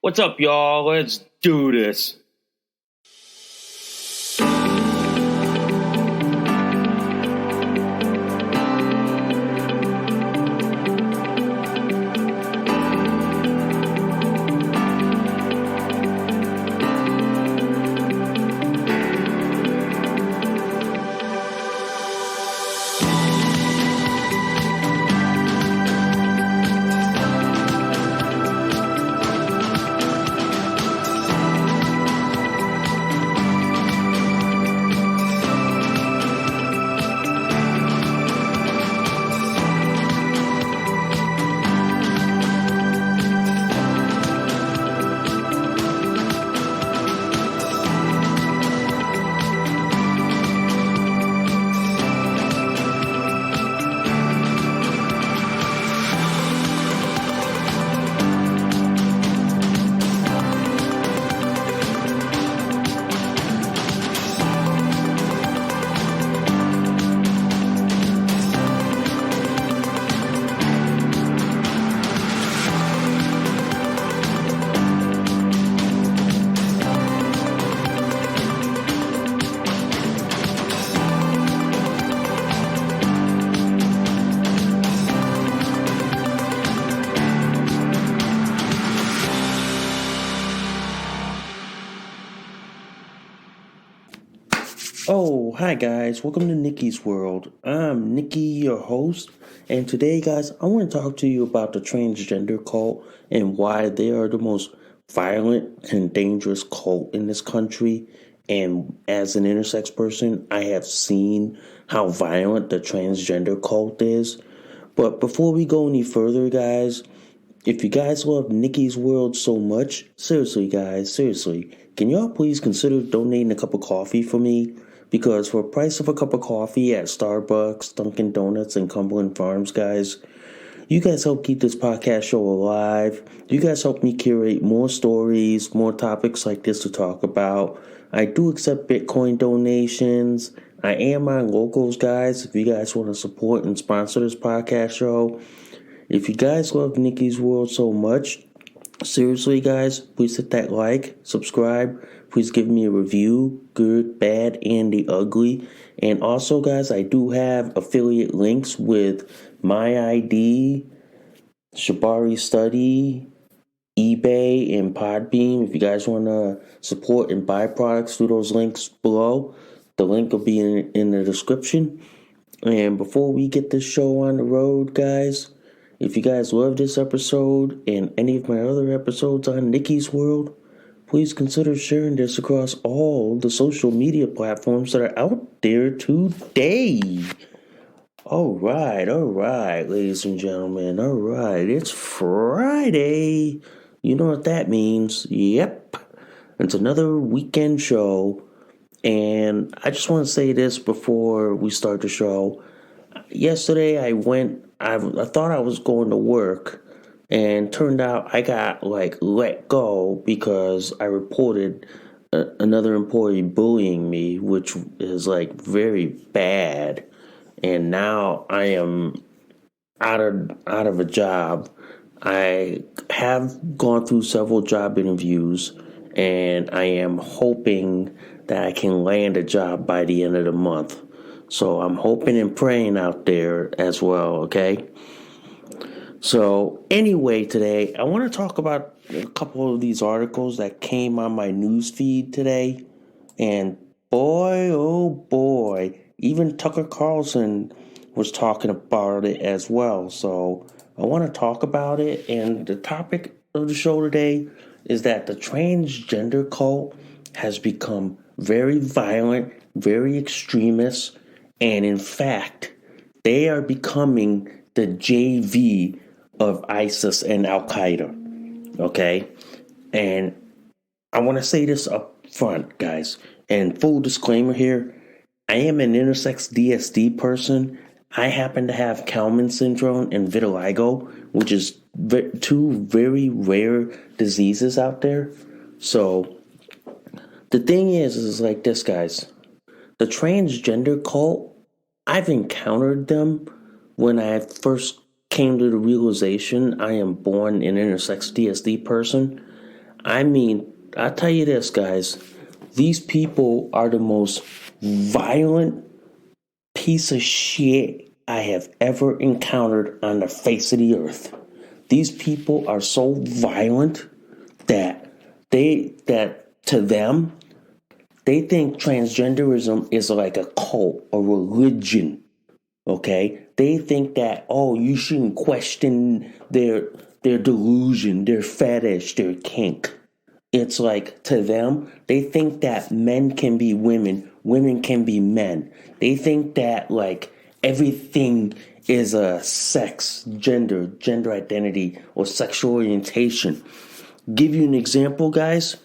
What's up, y'all? Let's do this. Oh, hi guys, welcome to Nikki's World. I'm Nikki, your host, and today, guys, I want to talk to you about the transgender cult and why they are the most violent and dangerous cult in this country. And as an intersex person, I have seen how violent the transgender cult is. But before we go any further, guys, if you guys love Nikki's World so much, seriously, guys, can y'all please consider donating a cup of coffee for me? Because for the price of a cup of coffee at Starbucks, Dunkin' Donuts, and Cumberland Farms, guys, you guys help keep this podcast show alive. You guys help me curate more stories, more topics like this to talk about. I do accept Bitcoin donations. I am on locals, guys, if you guys want to support and sponsor this podcast show. If you guys love Nikki's World so much, seriously, guys, please hit that like, subscribe. Please give me a review, good, bad, and the ugly. And also, guys, I do have affiliate links with My ID, Shabari Study, eBay, and Podbeam. If you guys want to support and buy products through those links below, the link will be in the description. And before we get this show on the road, guys, if you guys love this episode and any of my other episodes on Nikki's World, please consider sharing this across all the social media platforms that are out there today. All right, ladies and gentlemen. All right, it's Friday. You know what that means. Yep. It's another weekend show. And I just want to say this before we start the show. Yesterday I thought I was going to work, and turned out I got let go because I reported another employee bullying me, which is very bad. And now I am out of a job. I have gone through several job interviews, and I am hoping that I can land a job by the end of the month. So I'm hoping and praying out there as well, okay? So anyway, today I want to talk about a couple of these articles that came on my news feed today. And boy, oh boy, even Tucker Carlson was talking about it as well. So I want to talk about it. And the topic of the show today is that the transgender cult has become very violent, very extremist, and in fact, they are becoming the JV of ISIS and Al-Qaeda, okay? And I want to say this up front, guys, and full disclaimer here, I am an intersex DSD person. I happen to have Kalman syndrome and vitiligo, which is two very rare diseases out there. So the thing is like this, guys. The transgender cult, I've encountered them when I first came to the realization I am born an intersex DSD person. I mean, I'll tell you this, guys. These people are the most violent piece of shit I have ever encountered on the face of the earth. These people are so violent that to them, they think transgenderism is like a cult, a religion. Okay? They think that, oh, you shouldn't question their delusion, their fetish, their kink. It's like, to them, they think that men can be women, women can be men. They think that, like, everything is a sex, gender identity, or sexual orientation. Give you an example, guys.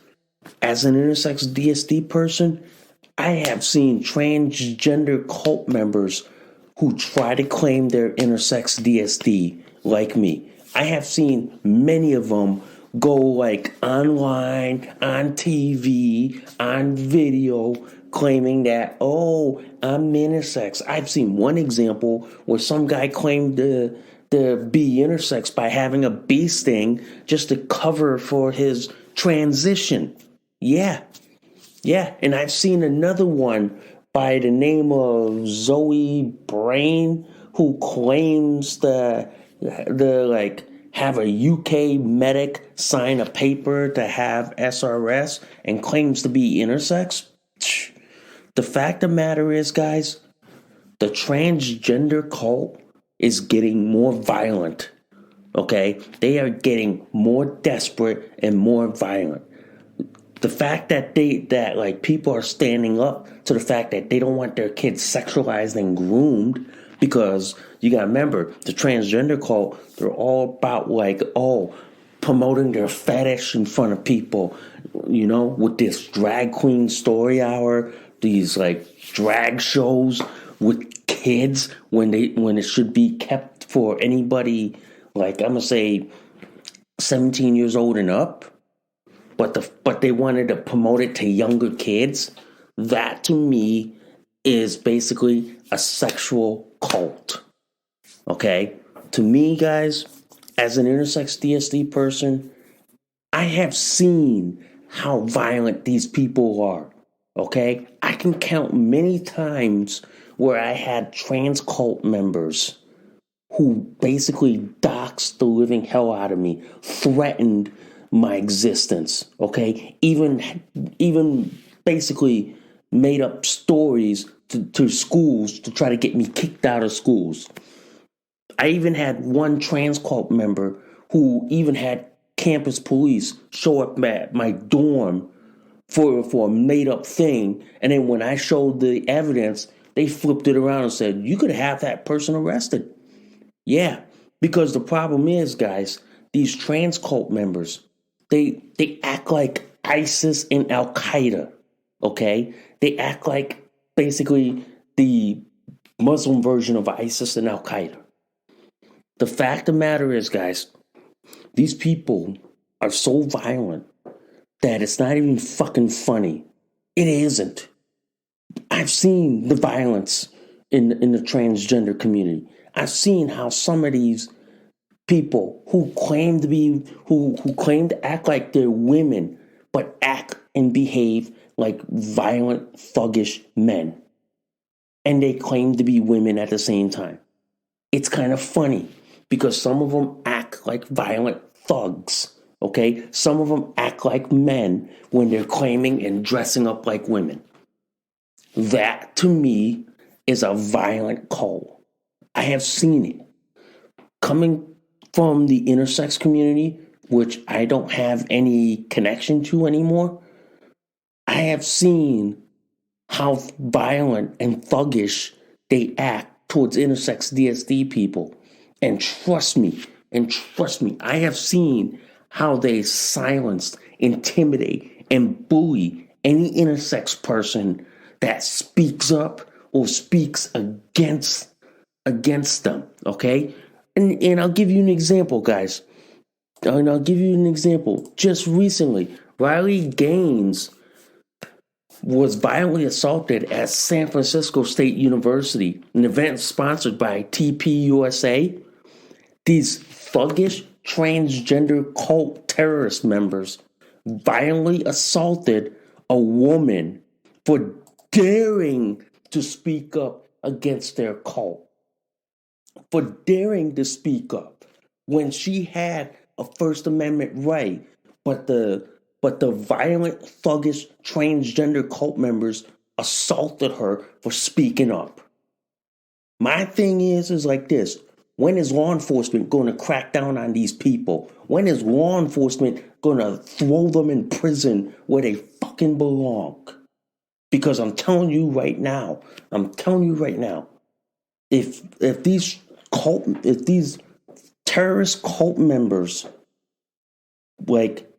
As an intersex DSD person, I have seen transgender cult members who try to claim they're intersex DSD like me. I have seen many of them go like online, on TV, on video, claiming that, oh, I'm intersex. I've seen one example where some guy claimed to be intersex by having a bee sting just to cover for his transition. Yeah. And I've seen another one by the name of Zoe Brain who claims the like have a UK medic sign a paper to have SRS and claims to be intersex. The fact of the matter is, guys, the transgender cult is getting more violent. Okay? They are getting more desperate and more violent. The fact that people are standing up to the fact that they don't want their kids sexualized and groomed, because you gotta remember, the transgender cult, they're all about promoting their fetish in front of people, with this drag queen story hour, these like drag shows with kids when it should be kept for anybody, like I'm gonna say 17 years old and up. But they wanted to promote it to younger kids. That to me is basically a sexual cult. Okay? To me, guys, as an intersex DSD person, I have seen how violent these people are. Okay? I can count many times where I had trans cult members who basically doxed the living hell out of me, threatened my existence, okay? Even basically made up stories to schools to try to get me kicked out of schools. I even had one trans cult member who even had campus police show up at my dorm for a made up thing, and then when I showed the evidence, they flipped it around and said, you could have that person arrested. Yeah, because the problem is, guys, these trans cult members, they act like ISIS and Al Qaeda, okay? They act like basically the Muslim version of ISIS and Al Qaeda. The fact of the matter is, guys, these people are so violent that it's not even fucking funny. It isn't. I've seen the violence in the transgender community. I've seen how some of these people who claim to act like they're women, but act and behave like violent, thuggish men. And they claim to be women at the same time. It's kind of funny because some of them act like violent thugs, okay? Some of them act like men when they're claiming and dressing up like women. That, to me, is a violent cult. I have seen it. Coming from the intersex community, which I don't have any connection to anymore, I have seen how violent and thuggish they act towards intersex DSD people. And trust me, I have seen how they silence, intimidate, and bully any intersex person that speaks up or speaks against them, okay? And I'll give you an example, guys. And I'll give you an example. Just recently, Riley Gaines was violently assaulted at San Francisco State University, an event sponsored by TPUSA. These thuggish transgender cult terrorist members violently assaulted a woman for daring to speak up against their cult, for daring to speak up when she had a First Amendment right, but the violent, thuggish transgender cult members assaulted her for speaking up. My thing is like this. When is law enforcement going to crack down on these people? When is law enforcement going to throw them in prison where they fucking belong? Because I'm telling you right now, if these terrorist cult members like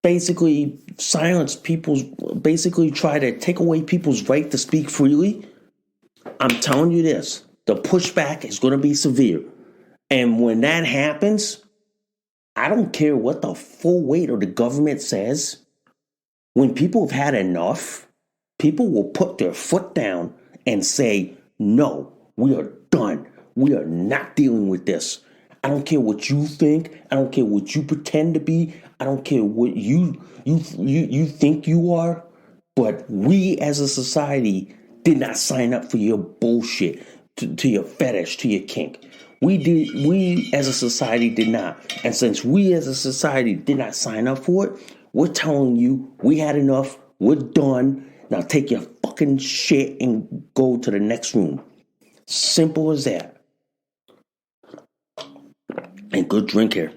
basically basically try to take away people's right to speak freely, I'm telling you this, the pushback is going to be severe. And when that happens, I don't care what the full weight of the government says. When people have had enough, people will put their foot down and say, no, we are done. We are not dealing with this. I don't care what you think. I don't care what you pretend to be. I don't care what you think you are. But we as a society did not sign up for your bullshit, to your fetish, to your kink. We as a society did not. And since we as a society did not sign up for it, we're telling you we had enough. We're done. Now take your fucking shit and go to the next room. Simple as that. And good drink here.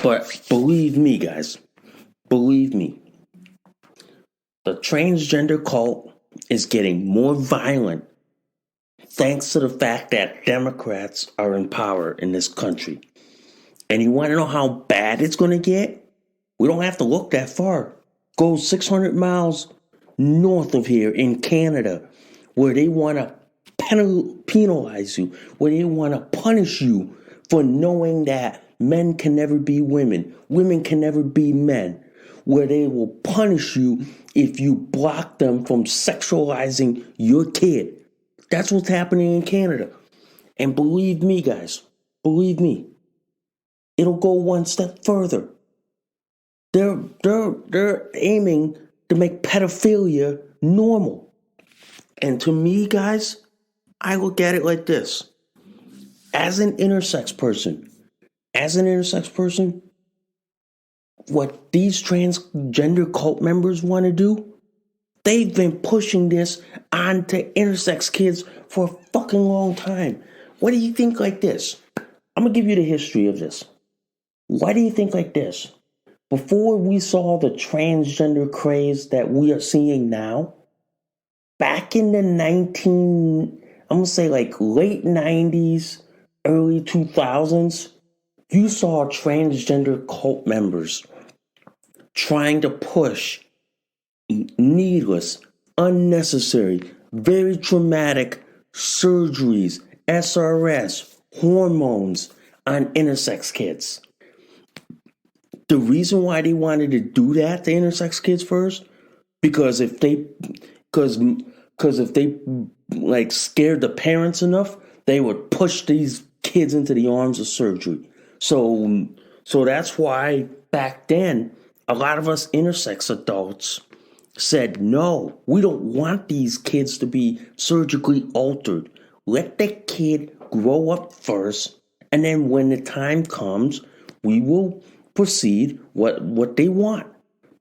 But believe me, guys. Believe me. The transgender cult is getting more violent thanks to the fact that Democrats are in power in this country. And you want to know how bad it's going to get? We don't have to look that far. Go 600 miles north of here in Canada, where they want to penalize you, where they want to punish you for knowing that men can never be women, women can never be men, where they will punish you if you block them from sexualizing your kid. That's what's happening in Canada. And believe me, guys, believe me, it'll go one step further. They're aiming to make pedophilia normal. And to me, guys, I look at it like this. As an intersex person, what these transgender cult members want to do, they've been pushing this onto intersex kids for a fucking long time. What do you think like this? I'm going to give you the history of this. Why do you think like this? Before we saw the transgender craze that we are seeing now, back in the late 90s, early 2000s, you saw transgender cult members trying to push needless, unnecessary, very traumatic surgeries, SRS, hormones on intersex kids. The reason why they wanted to do that to intersex kids first, because if they like scared the parents enough, they would push these kids into the arms of surgery. So that's why back then a lot of us intersex adults said, no, we don't want these kids to be surgically altered. Let the kid grow up first, and then when the time comes, we will proceed what they want.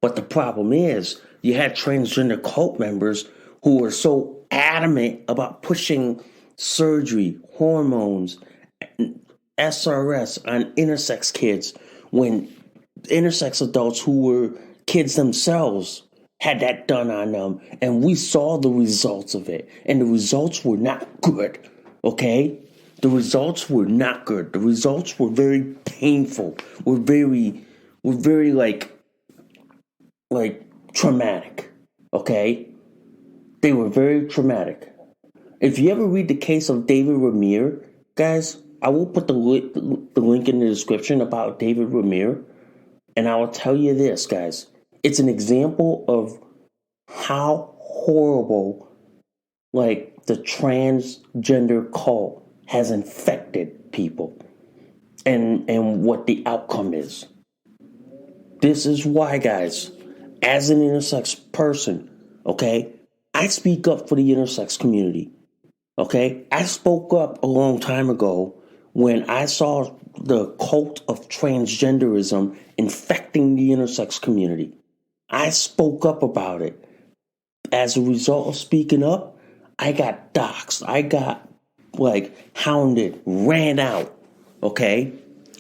But the problem is, you had transgender cult members who were so adamant about pushing surgery, hormones, SRS on intersex kids, when intersex adults who were kids themselves had that done on them, and we saw the results of it, and the results were not good. Okay, the results were not good. The results were very painful. Were very like traumatic. Okay, they were very traumatic. If you ever read the case of David Ramir, guys, I will put the link in the description about David Ramir, and I will tell you this, guys. It's an example of how horrible, the transgender cult has infected people, and what the outcome is. This is why, guys, as an intersex person, okay, I speak up for the intersex community. Okay, I spoke up a long time ago when I saw the cult of transgenderism infecting the intersex community. I spoke up about it. As a result of speaking up, I got doxxed. I got hounded, ran out. Okay,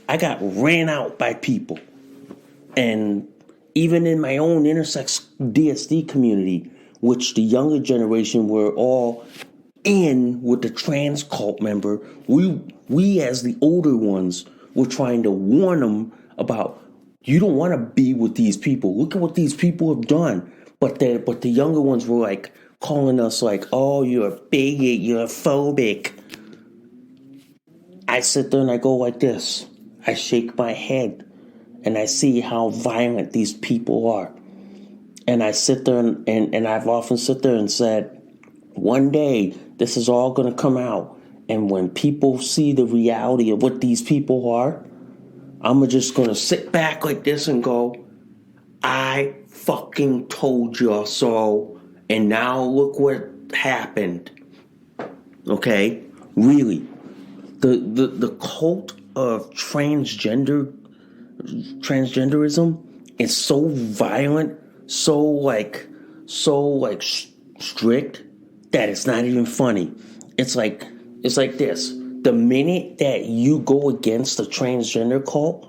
I got ran out by people. And even in my own intersex DSD community, which the younger generation were all in with the trans cult member, we as the older ones were trying to warn them about, you don't want to be with these people. Look at what these people have done. But the younger ones were like calling us like, oh, you're a bigot, you're a phobic. I sit there and I go like this. I shake my head and I see how violent these people are. And I sit there and I've often sit there and said, one day this is all going to come out. And when people see the reality of what these people are, I'm just going to sit back like this and go, I fucking told you so. And now look what happened. Okay? Really. The cult of transgenderism is so violent, so strict that it's not even funny. It's like this. The minute that you go against the transgender cult,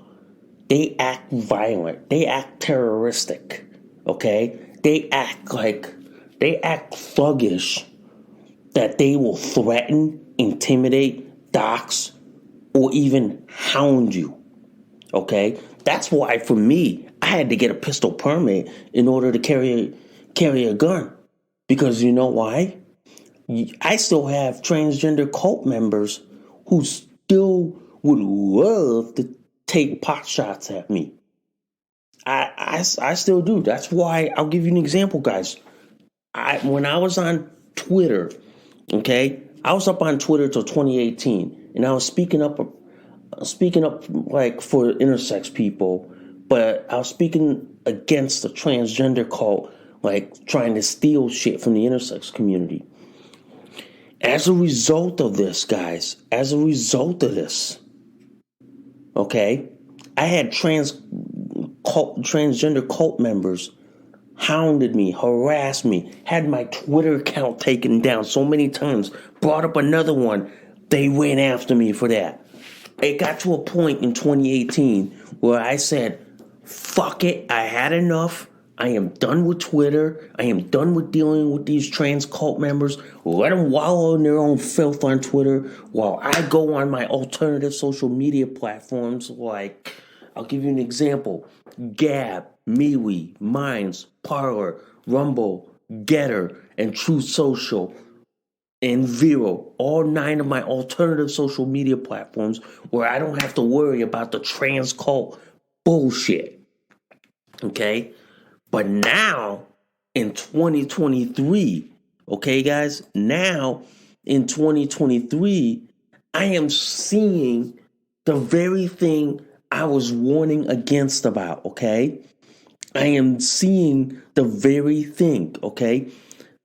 they act violent. They act terroristic. Okay? They act thuggish, that they will threaten, intimidate, dox, or even hound you. Okay? That's why, for me, I had to get a pistol permit in order to carry a gun. Because you know why? I still have transgender cult members who still would love to take pot shots at me. I still do. That's why, I'll give you an example, guys. When I was on Twitter, okay, I was up on Twitter till 2018, and I was speaking up like for intersex people, but I was speaking against the transgender cult, like trying to steal shit from the intersex community. As a result of this, guys, okay, I had transgender cult members hounded me, harassed me, had my Twitter account taken down so many times, brought up another one. They went after me for that. It got to a point in 2018 where I said, fuck it, I had enough. I am done with Twitter. I am done with dealing with these trans cult members. Let them wallow in their own filth on Twitter while I go on my alternative social media platforms like, I'll give you an example, Gab, MeWe, Minds, Parler, Rumble, Getter, and Truth Social, and Vero, all 9 of my alternative social media platforms where I don't have to worry about the trans cult bullshit. Okay? But now, in 2023, okay, guys, now in 2023, I am seeing the very thing I was warning against about, okay? I am seeing the very thing, okay?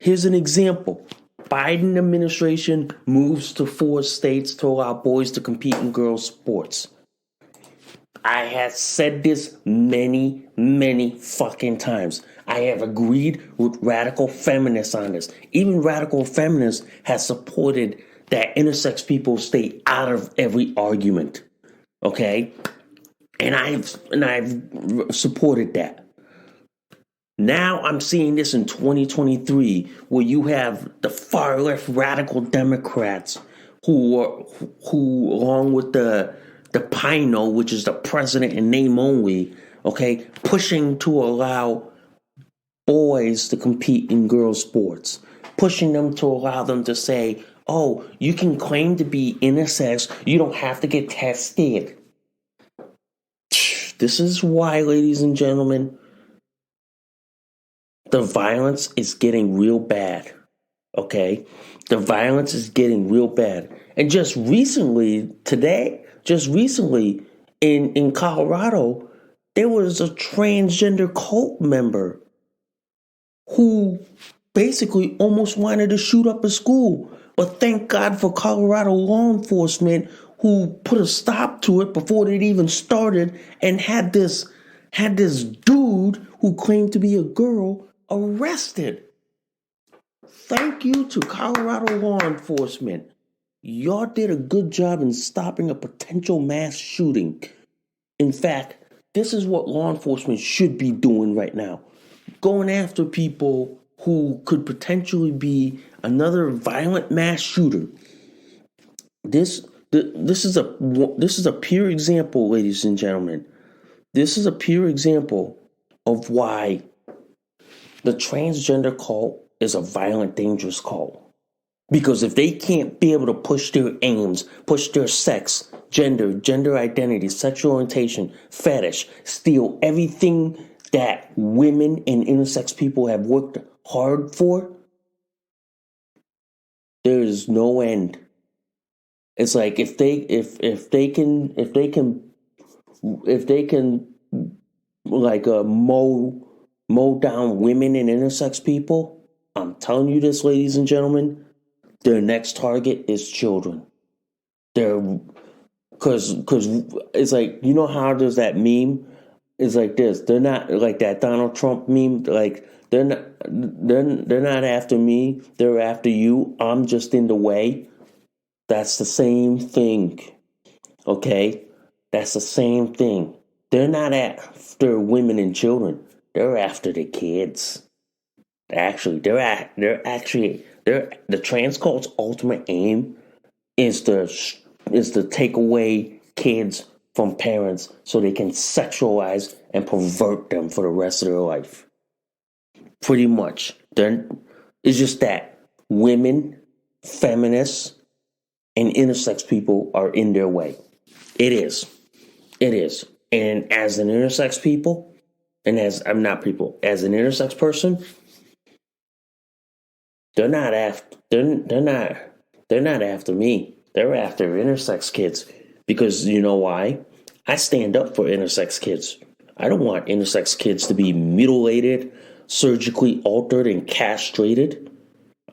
Here's an example. Biden administration moves to 4 states to allow boys to compete in girls' sports. I have said this many, many fucking times. I have agreed with radical feminists on this. Even radical feminists have supported that intersex people stay out of every argument. Okay? And I've supported that. Now I'm seeing this in 2023 where you have the far left radical Democrats who along with the PINO, which is the president in name only, okay, pushing to allow boys to compete in girls' sports, pushing them to allow them to say, oh, you can claim to be intersex, you don't have to get tested. This is why, ladies and gentlemen, the violence is getting real bad, okay? The violence is getting real bad. And just recently in Colorado, there was a transgender cult member who basically almost wanted to shoot up a school. But thank God for Colorado law enforcement who put a stop to it before it even started and had this dude who claimed to be a girl arrested. Thank you to Colorado law enforcement. Y'all did a good job in stopping a potential mass shooting. In fact, this is what law enforcement should be doing right now. Going after people who could potentially be another violent mass shooter. This is a pure example, ladies and gentlemen. This is a pure example of why the transgender cult is a violent, dangerous cult. Because if they can't be able to push their aims, push their sex, gender identity, sexual orientation, fetish, steal everything that women and intersex people have worked hard for, there is no end. It's like if they can like mow down women and intersex people, I'm telling you this, ladies and gentlemen, their next target is children. Because it's like, you know how there's that meme? It's like this. They're not like that Donald Trump meme. Like they're not after me. They're after you. I'm just in the way. That's the same thing. Okay? That's the same thing. They're not after women and children. They're after the kids. The trans cult's ultimate aim is to take away kids from parents so they can sexualize and pervert them for the rest of their life. Pretty much. It's just that women, feminists, and intersex people are in their way. It is. And as an intersex people, and as an intersex person, they're not after me. They're after intersex kids. Because you know why? I stand up for intersex kids. I don't want intersex kids to be mutilated, surgically altered, and castrated.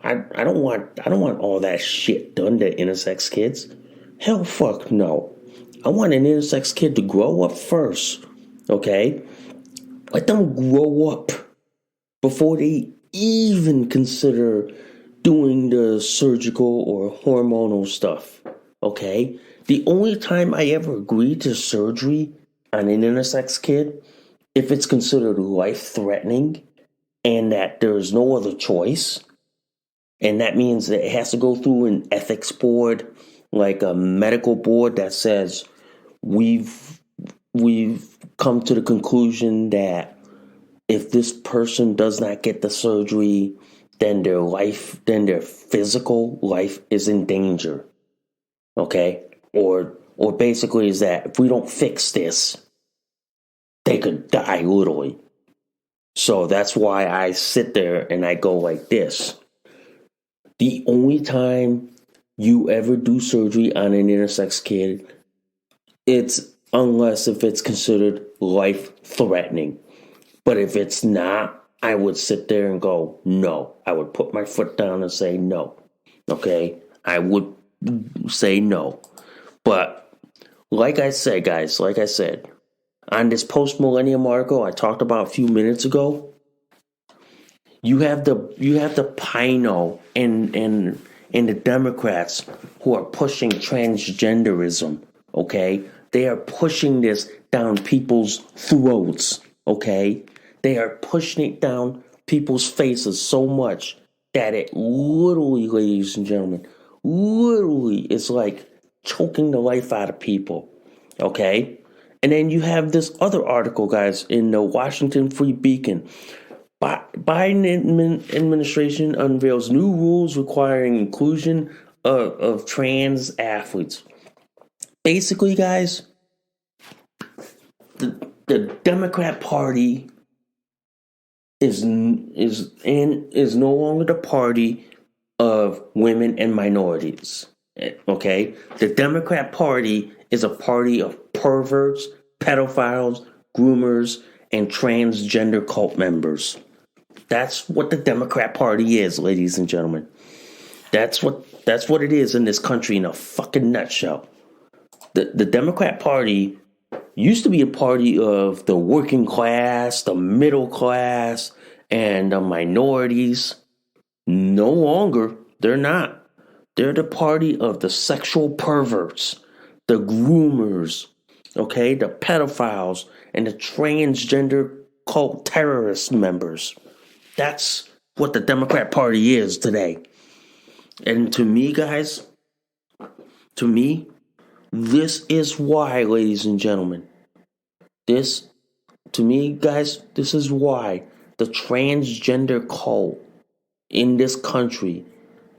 I don't want all that shit done to intersex kids. Hell fuck no. I want an intersex kid to grow up first. Okay? Let them grow up before they even consider doing the surgical or hormonal stuff. Okay? The only time I ever agreed to surgery on an intersex kid, if it's considered life-threatening and that there's no other choice, and that means that it has to go through an ethics board, like a medical board that says we've come to the conclusion that if this person does not get the surgery, then their physical life is in danger. Okay? Or basically is that if we don't fix this, they could die literally. So that's why I sit there and I go like this. The only time you ever do surgery on an intersex kid, it's unless if it's considered life-threatening. But if it's not, I would sit there and go, no. I would put my foot down and say no. Okay? I would say no. But like I said, guys, on this post-millennium article I talked about a few minutes ago, you have the PINO and the Democrats who are pushing transgenderism, okay? They are pushing this down people's throats, okay? They are pushing it down people's faces so much that it literally, ladies and gentlemen, literally is like choking the life out of people, okay? And then you have this other article, guys, in the Washington Free Beacon. Biden administration unveils new rules requiring inclusion of trans athletes. Basically, guys, the Democrat Party is no longer the party of women and minorities. Okay? The Democrat Party is a party of perverts, pedophiles, groomers, and transgender cult members. That's what the Democrat Party is, ladies and gentlemen. That's what it is in this country in a fucking nutshell. The Democrat Party used to be a party of the working class, the middle class, and the minorities. No longer. They're not. They're the party of the sexual perverts, the groomers, okay, the pedophiles, and the transgender cult terrorist members. That's what the Democrat Party is today. And to me, guys, this is why, ladies and gentlemen, this is why the transgender cult in this country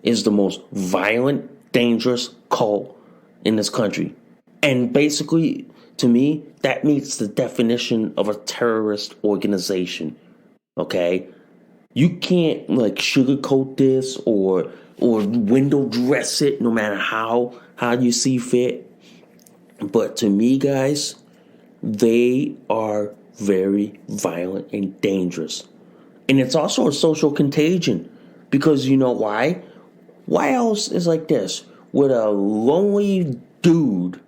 is the most violent, dangerous cult in this country. And basically, to me, that meets the definition of a terrorist organization. Okay? You can't like sugarcoat this or window dress it no matter how you see fit. But to me, guys, they are very violent and dangerous. And it's also a social contagion. Because you know why? Why else is like this? With a lonely dude,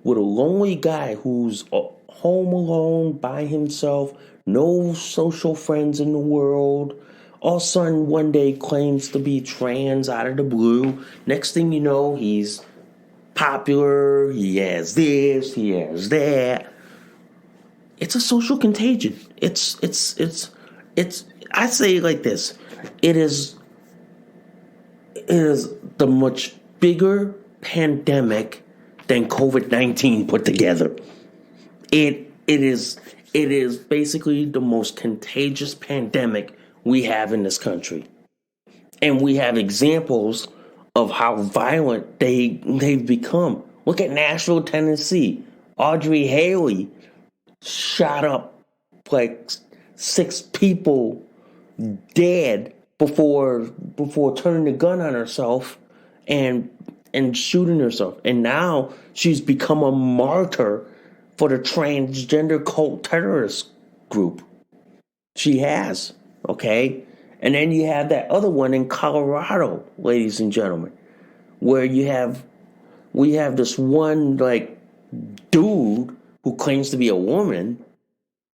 with a lonely guy who's home alone by himself, no social friends in the world, all of a sudden one day claims to be trans out of the blue. Next thing you know, he's popular, he has this, he has that. It's a social contagion. It's I say it like this. It is the much bigger pandemic than COVID-19 put together. It is basically the most contagious pandemic we have in this country. And we have examples of how violent they've become. Look at Nashville, Tennessee. Audrey Haley shot up like 6 people dead before turning the gun on herself and shooting herself. And now she's become a martyr for the transgender cult terrorist group. She has, okay? And then you have that other one in Colorado, ladies and gentlemen, where we have this one like dude who claims to be a woman,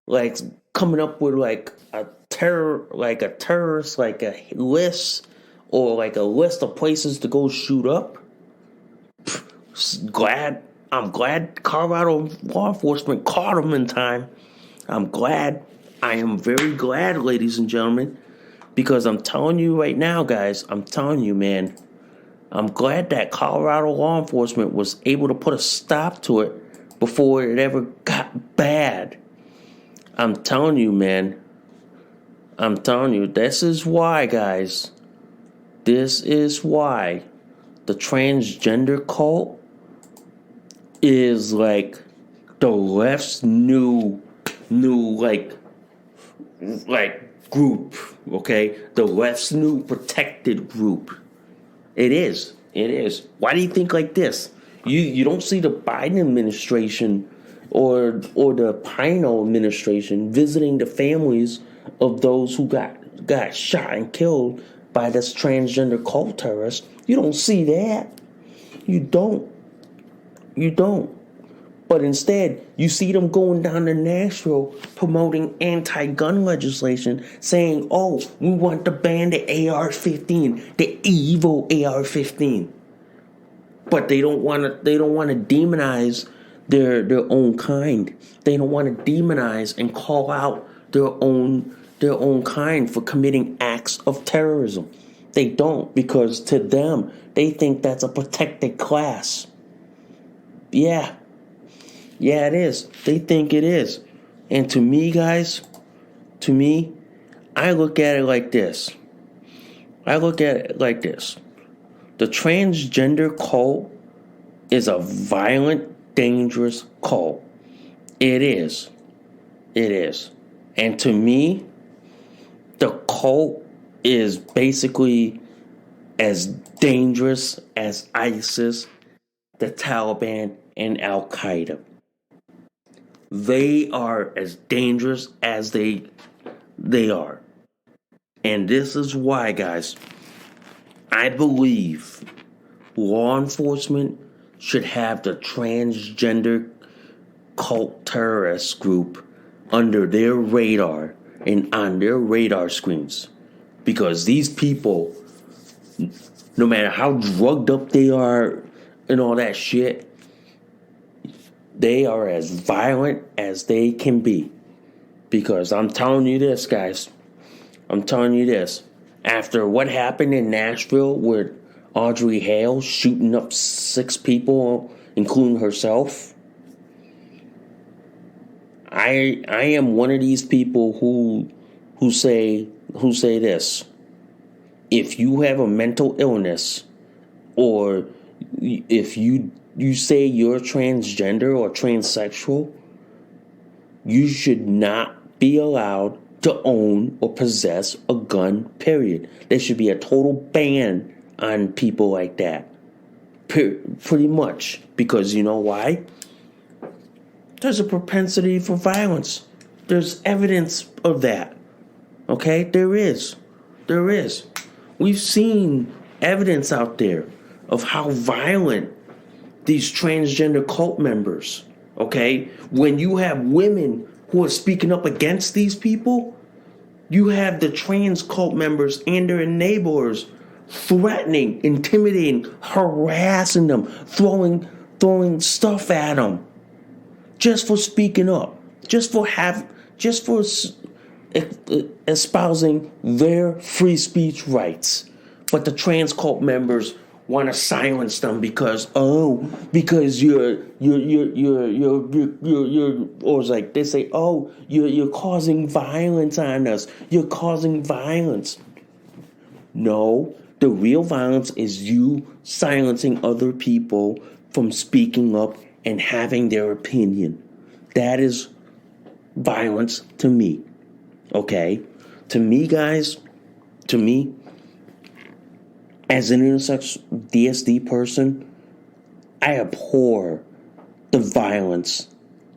like coming up with like a terrorist, like a list or like a list of places to go shoot up. I'm glad Colorado law enforcement caught him in time. I am very glad, ladies and gentlemen, because I'm telling you right now, guys, I'm telling you, man, I'm glad that Colorado law enforcement was able to put a stop to it before it ever got bad. I'm telling you, man. I'm telling you, this is why, guys. This is why the transgender cult is like the left's new like group, okay? The left's new protected group. It is. Why do you think like this? You don't see the Biden administration or the PINO administration visiting the families of those who got shot and killed by this transgender cult terrorist. You don't see that. You don't. But instead, you see them going down to Nashville promoting anti-gun legislation, saying, "Oh, we want to ban the AR-15, the evil AR-15." But they don't want to demonize their own kind. They don't want to demonize and call out their own kind for committing acts of terrorism. They don't, because to them, they think that's a protected class. Yeah, it is. They think it is. And to me, guys, I look at it like this. The transgender cult is a violent, dangerous cult. It is. And to me, the cult is basically as dangerous as ISIS, the Taliban, and Al Qaeda. They are as dangerous as they are. And this is why, guys, I believe law enforcement should have the transgender cult terrorist group under their radar and on their radar screens. Because these people, no matter how drugged up they are and all that shit, they are as violent as they can be. Because I'm telling you this, guys. I'm telling you this. After what happened in Nashville with Audrey Hale shooting up 6 people, including herself, I am one of these people who say this. If you have a mental illness, or if you say you're transgender or transsexual, you should not be allowed to own or possess a gun, period. There should be a total ban on people like that. Pretty much. Because you know why? There's a propensity for violence. There's evidence of that. Okay? There is. We've seen evidence out there of how violent these transgender cult members, okay? When you have women who are speaking up against these people, you have the trans cult members and their enablers threatening, intimidating, harassing them, throwing stuff at them, just for speaking up, just for espousing their free speech rights. But the trans cult members want to silence them because you're or it's like they say, oh, you're causing violence on us. You're causing violence. No, the real violence is you silencing other people from speaking up and having their opinion. That is violence to me. Okay? To me, guys, as an intersex DSD person, I abhor the violence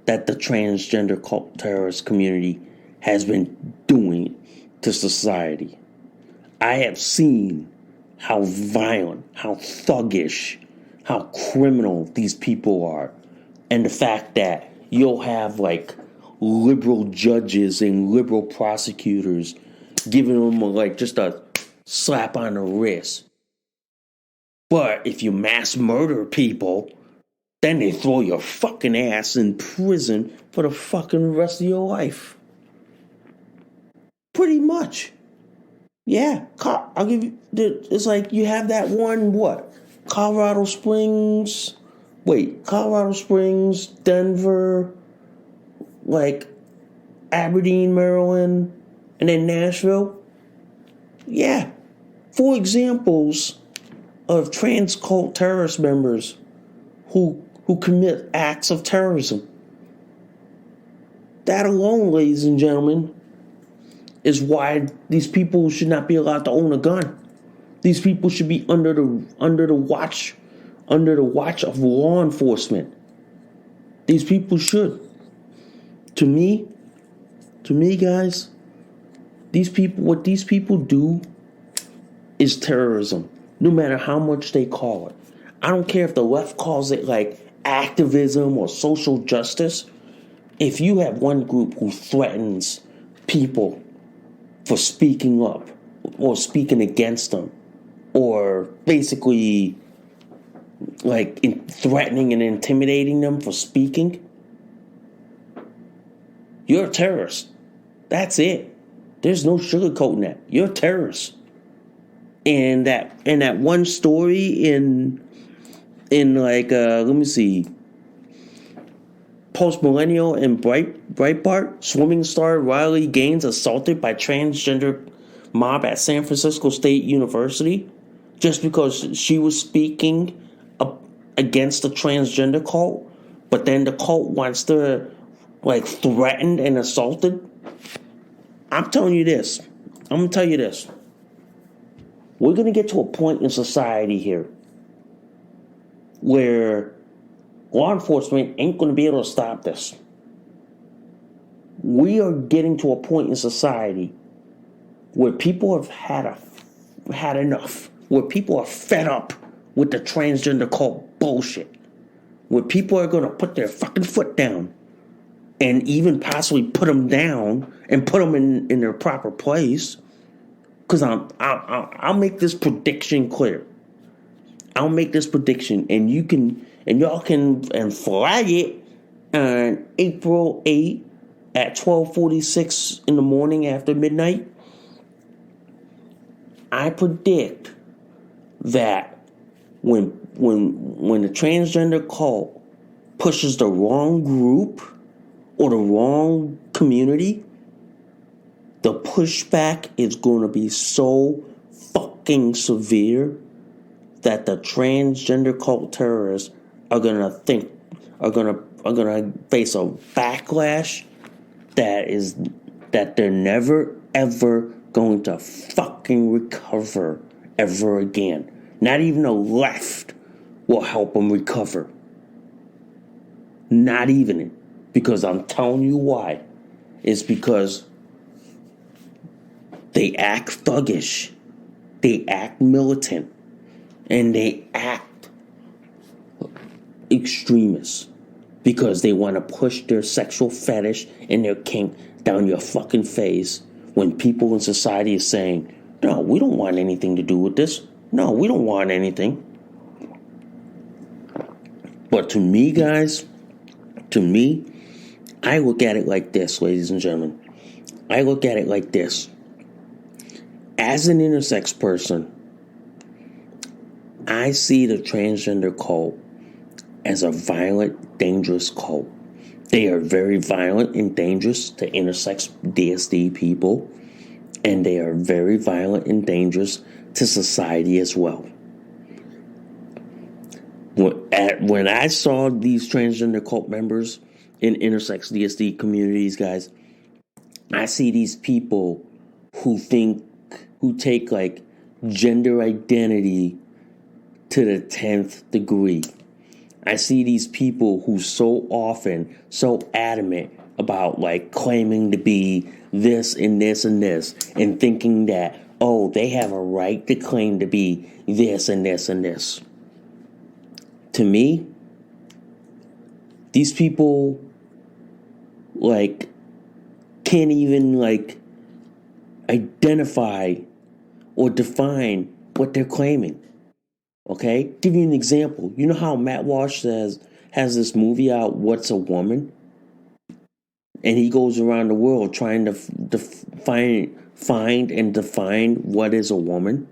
that the transgender cult terrorist community has been doing to society. I have seen how violent, how thuggish, how criminal these people are. And the fact that you'll have like liberal judges and liberal prosecutors giving them like just a slap on the wrist. But if you mass murder people, then they throw your fucking ass in prison for the fucking rest of your life. Pretty much. Yeah, I'll give you, it's like you have that one, Colorado Springs, Denver, like Aberdeen, Maryland, and then Nashville. Yeah, 4 examples of trans cult terrorist members who commit acts of terrorism. That alone, ladies and gentlemen, is why these people should not be allowed to own a gun. These people should be under the watch of law enforcement. These people should. To me, guys, what these people do is terrorism, no matter how much they call it. I don't care if the left calls it like activism or social justice. If you have one group who threatens people for speaking up or speaking against them, or basically like threatening and intimidating them for speaking, you're a terrorist. That's it. There's no sugarcoating that. You're a terrorist. And that one story in like let me see, Post Millennial and Breitbart, swimming star Riley Gaines assaulted by transgender mob at San Francisco State University just because she was speaking against the transgender cult, but then the cult wants to like threatened and assaulted. I'm telling you this. I'm gonna tell you this. We're gonna get to a point in society here where law enforcement ain't gonna be able to stop this. we are getting to a point in society where people have had enough, where people are fed up with the transgender cult bullshit, where people are going to put their fucking foot down and even possibly put them down and put them in their proper place. Because I'll make this prediction clear. I'll make this prediction, and y'all can flag it on April 8th at 12:46 in the morning after midnight. I predict that when the transgender cult pushes the wrong group or the wrong community, the pushback is going to be so fucking severe that the transgender cult terrorists are gonna face a backlash that they're never ever going to fucking recover ever again. Not even the left will help them recover. Not even. Because I'm telling you why. It's because they act thuggish, they act militant, and they act extremist because they want to push their sexual fetish and their kink down your fucking face when people in society are saying, no, we don't want anything to do with this. No, we don't want anything. But to me, guys, I look at it like this, ladies and gentlemen. I look at it like this. As an intersex person, I see the transgender cult as a violent, dangerous cult. They are very violent and dangerous to intersex DSD people, and they are very violent and dangerous to society as well. When I saw these transgender cult members in intersex DSD communities, guys, I see these people who take like gender identity to the 10th degree. I see these people who so often, so adamant about like claiming to be this and this and this and thinking that, oh, they have a right to claim to be this and this and this. To me, these people like can't even like identify or define what they're claiming. Okay? Give you an example. You know how Matt Walsh has this movie out, What's a Woman? And he goes around the world trying to find and define what is a woman.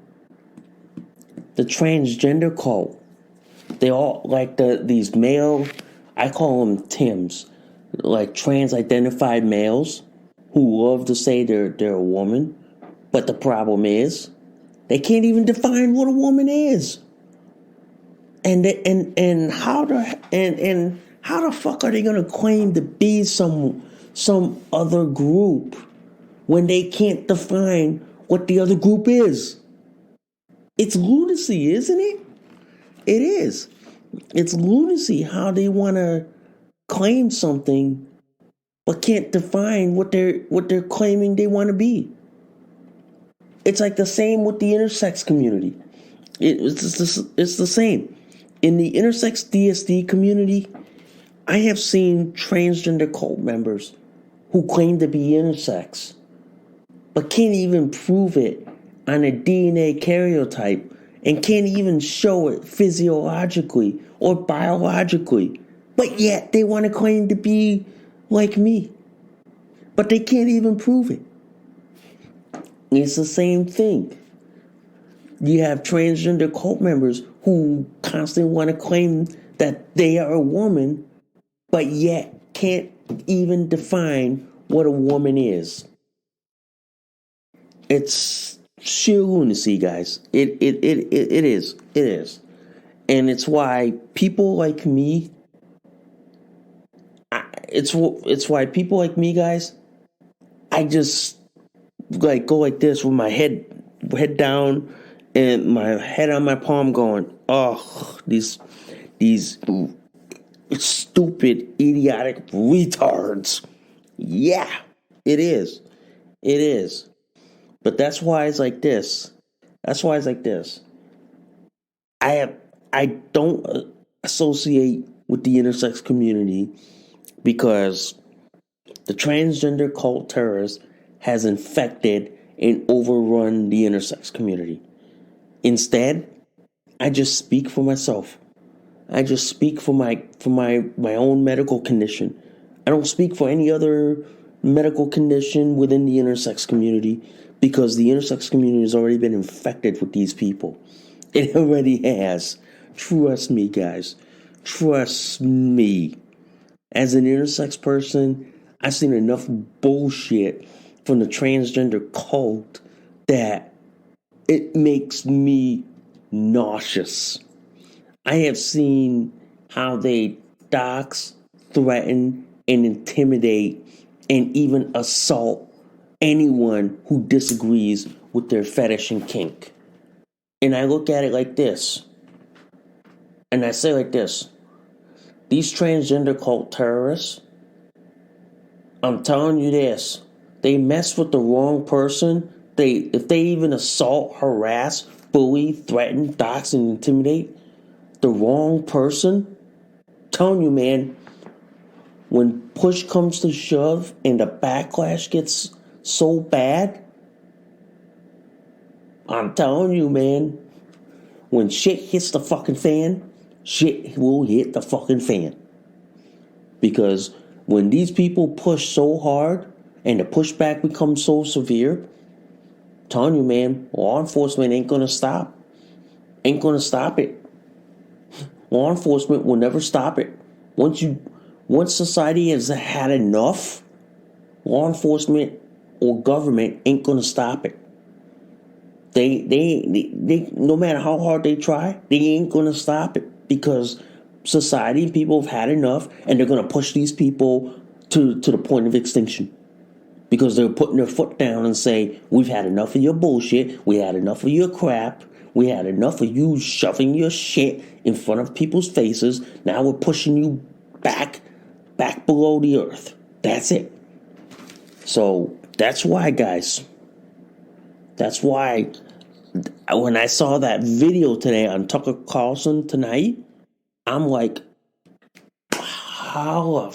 The transgender cult, they all like these male, I call them Tims, like trans-identified males who love to say they're a woman, but the problem is they can't even define what a woman is. And how the fuck are they gonna claim to be some other group when they can't define what the other group is? It's lunacy, isn't it? It is. It's lunacy how they want to claim something but can't define what they're claiming they want to be. It's like the same with the intersex community. It's the same. In the intersex DSD community, I have seen transgender cult members who claim to be intersex, but can't even prove it on a DNA karyotype and can't even show it physiologically or biologically. But yet they want to claim to be like me. But they can't even prove it. It's the same thing. You have transgender cult members who constantly want to claim that they are a woman, but yet can't even define what a woman is. It's sheer lunacy, guys. It is. It is. And it's why people like me, it's why people like me, guys, I just like go like this with my head down and my head on my palm going, oh, these stupid, idiotic retards. Yeah, it is. It is. But that's why it's like this. That's why it's like this. I don't associate with the intersex community because the transgender cult terrorist has infected and overrun the intersex community. Instead, I just speak for myself. I just speak for my own medical condition. I don't speak for any other medical condition within the intersex community because the intersex community has already been infected with these people. It already has. Trust me, guys. Trust me. As an intersex person, I've seen enough bullshit from the transgender cult that it makes me nauseous. I have seen how they dox, threaten, and intimidate and even assault anyone who disagrees with their fetish and kink. And I look at it like this. And I say like this. These transgender cult terrorists, I'm telling you this, they mess with the wrong person. If they even assault, harass, bully, threaten, dox, and intimidate the wrong person, telling you, man, when push comes to shove and the backlash gets so bad, I'm telling you, man, when shit hits the fucking fan, shit will hit the fucking fan. Because when these people push so hard and the pushback becomes so severe, I'm telling you, man, law enforcement ain't gonna stop. Ain't gonna stop it. Law enforcement will never stop it. Once society has had enough, law enforcement or government ain't gonna stop it. They no matter how hard they try, they ain't gonna stop it because society and people have had enough, and they're gonna push these people to the point of extinction because they're putting their foot down and say, we've had enough of your bullshit, we had enough of your crap, we had enough of you shoving your shit in front of people's faces. Now we're pushing you back below the earth. That's it. So that's why, guys. That's why when I saw that video today on Tucker Carlson tonight, I'm like, hallelujah.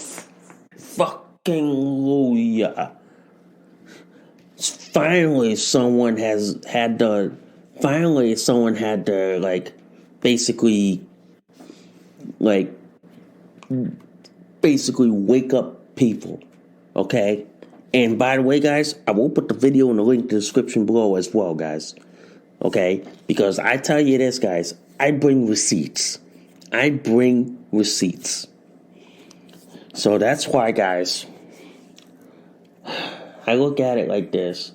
Finally someone had to basically wake up people. Okay? And by the way, guys, I will put the video in the link in the description below as well, guys. Okay? Because I tell you this, guys, I bring receipts. So that's why, guys, I look at it like this.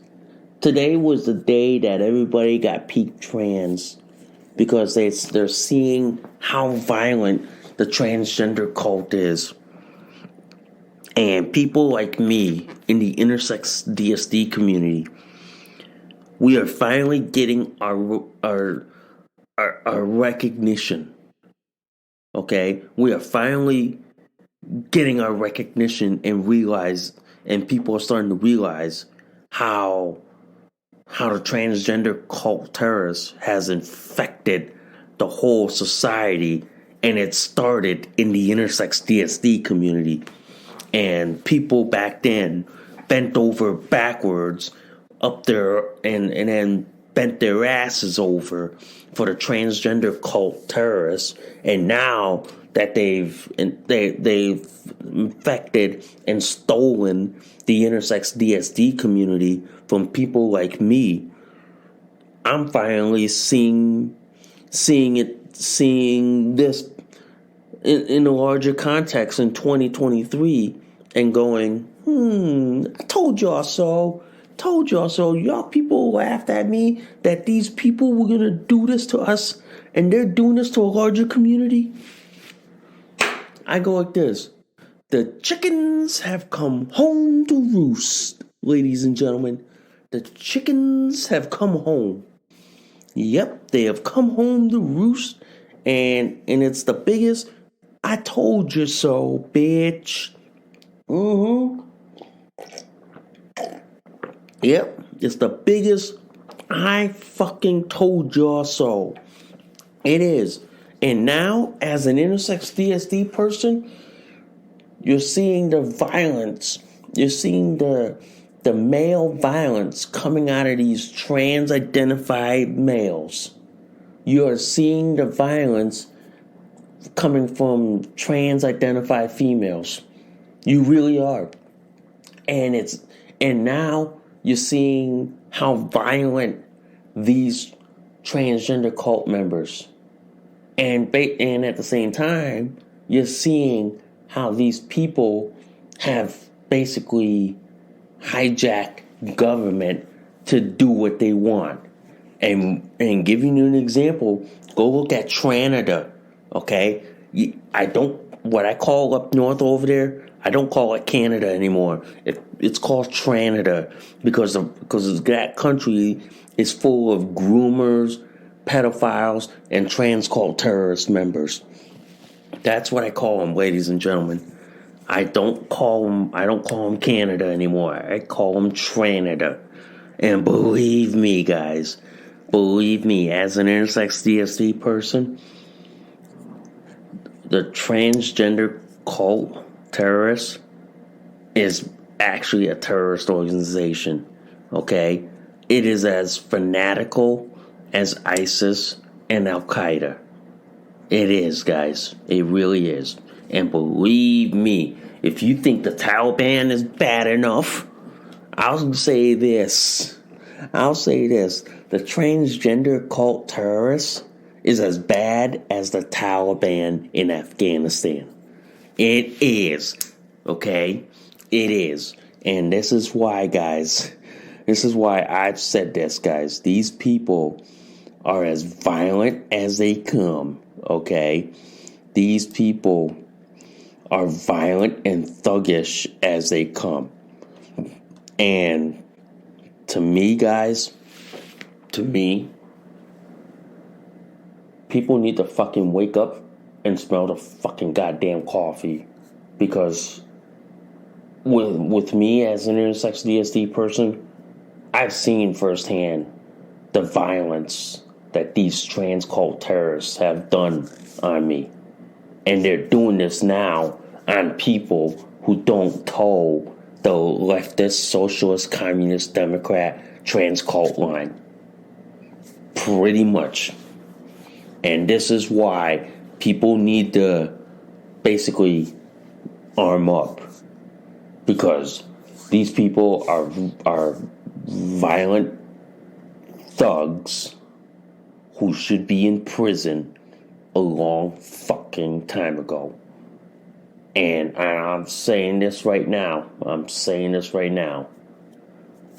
Today was the day that everybody got peak trans because they're seeing how violent the transgender cult is. And people like me in the intersex DSD community, we are finally getting our recognition. Okay? We are finally getting our recognition and people are starting to realize how the transgender cult terrorist has infected the whole society, and it started in the intersex DSD community. And people back then bent over backwards up there and then bent their asses over for the transgender cult terrorists. And now that they've infected and stolen the intersex DSD community from people like me, I'm finally seeing this in a larger context in 2023 and going, I told y'all so. Y'all people laughed at me that these people were going to do this to us, and they're doing this to a larger community. I go like this. The chickens have come home to roost, ladies and gentlemen. The chickens have come home. Yep, they have come home to roost, and it's the biggest I told you so, bitch. Yep, it's the biggest. I fucking told y'all so. It is. And now, as an intersex DSD person, you're seeing the violence. You're seeing the male violence coming out of these trans-identified males. You're seeing the violence coming from trans-identified females. You really are. And now you're seeing how violent these transgender cult members, and at the same time you're seeing how these people have basically hijacked government to do what they want. And giving you an example, go look at Canada. Okay, what I call up north over there, I don't call it Canada anymore. It's called Canada because that country is full of groomers, pedophiles, and trans cult terrorist members. That's what I call them, ladies and gentlemen. I don't call them Canada anymore. I call them Canada. And believe me, guys, believe me, as an intersex DSD person, the transgender cult terrorist is actually a terrorist organization. Okay? It is as fanatical as ISIS and Al Qaeda. It is, guys. It really is. And believe me, if you think the Taliban is bad enough, I'll say this. The transgender cult terrorist is as bad as the Taliban in Afghanistan. It is. Okay? It is. And this is why, guys. This is why I've said this, guys. These people are as violent as they come. Okay? These people are violent and thuggish as they come. And to me, guys, people need to fucking wake up and smell the fucking goddamn coffee. Because with me as an intersex DSD person, I've seen firsthand the violence that these trans cult terrorists have done on me. And they're doing this now on people who don't toe the leftist, socialist, communist, Democrat, trans cult line. Pretty much. And this is why people need to basically arm up. Because these people are violent thugs who should be in prison a long fucking time ago. And I'm saying this right now.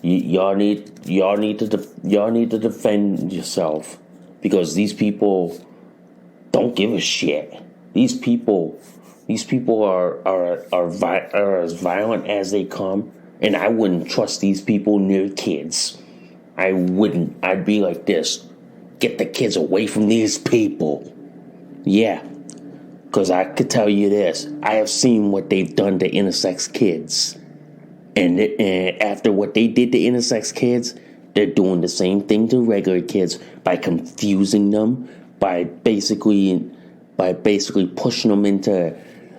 Y'all need to defend yourself, because these people don't give a shit. These people are as violent as they come, and I wouldn't trust these people near kids. I wouldn't. I'd be like this: get the kids away from these people. Yeah. Because I could tell you this, I have seen what they've done to intersex kids. And after what they did to intersex kids, they're doing the same thing to regular kids by confusing them, by basically pushing them into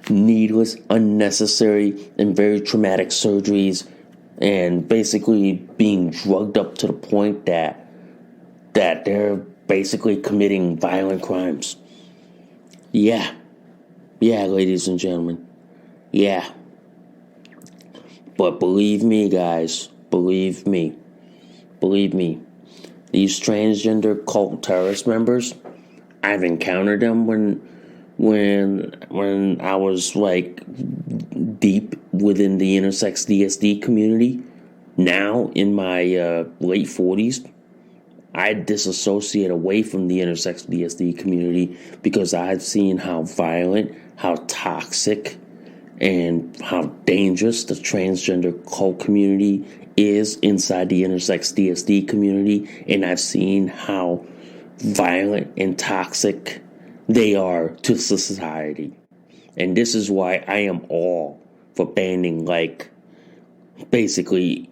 needless, unnecessary, and very traumatic surgeries, and basically being drugged up to the point that they're basically committing violent crimes. Yeah, ladies and gentlemen. Yeah. But believe me, guys. Believe me. These transgender cult terrorist members, I've encountered them when I was like deep within the intersex DSD community. Now, in my late 40s, I disassociate away from the intersex DSD community because I've seen how violent, how toxic, and how dangerous the transgender cult community is inside the intersex DSD community. And I've seen how violent and toxic they are to society. And this is why I am all for banning, like, basically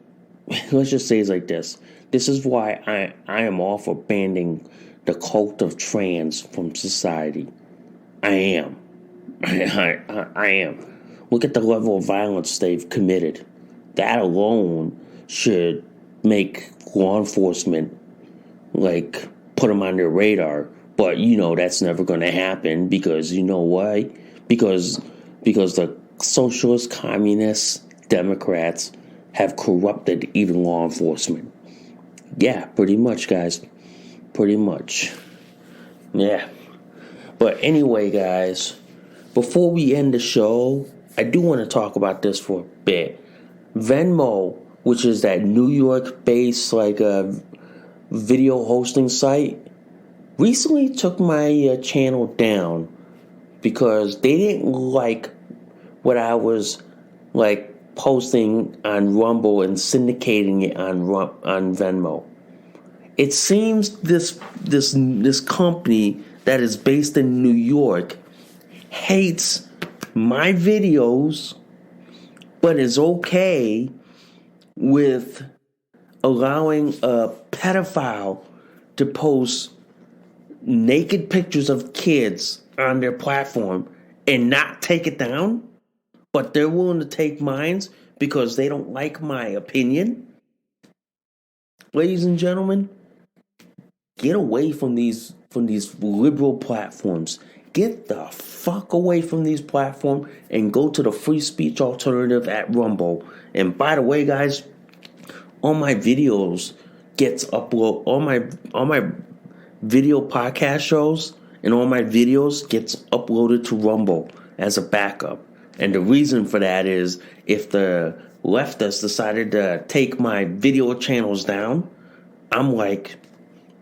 let's just say it's like this. This is why I am all for banning the cult of trans from society. I am. I am. Look at the level of violence they've committed. That alone should make law enforcement like put them on their radar. But that's never going to happen because you know why? Because the socialist, communists, Democrats have corrupted even law enforcement. Yeah, pretty much, guys. Pretty much. Yeah. But anyway, guys, before we end the show, I do want to talk about this for a bit. Venmo, which is that New York-based video hosting site, recently took my channel down because they didn't like what I was posting on Rumble and syndicating it on Venmo. It seems this company that is based in New York hates my videos, but is okay with allowing a pedophile to post naked pictures of kids on their platform and not take it down, but they're willing to take mine because they don't like my opinion. Ladies and gentlemen, get away from these liberal platforms. Get the fuck away from these platforms and go to the free speech alternative at Rumble. And by the way, guys, all my videos gets upload all my video podcast shows and all my videos gets uploaded to Rumble as a backup. And the reason for that is if the leftists decided to take my video channels down, I'm like,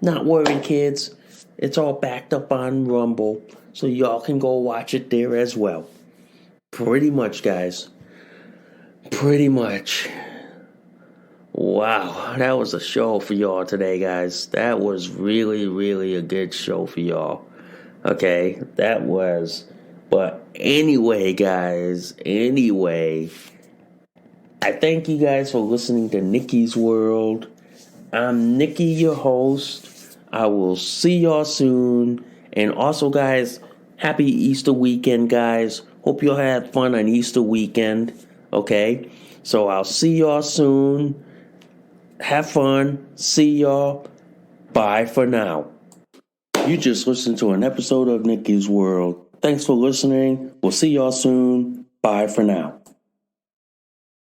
not worried, kids. It's all backed up on Rumble, so y'all can go watch it there as well. Pretty much, guys. Pretty much. Wow, that was a show for y'all today, guys. That was really, really a good show for y'all. Okay, that was. But anyway, guys, I thank you guys for listening to Nikki's World. I'm Nikki, your host. I will see y'all soon. And also, guys, happy Easter weekend, guys. Hope y'all had fun on Easter weekend. Okay? So I'll see y'all soon. Have fun. See y'all. Bye for now. You just listened to an episode of Nikki's World. Thanks for listening. We'll see y'all soon. Bye for now.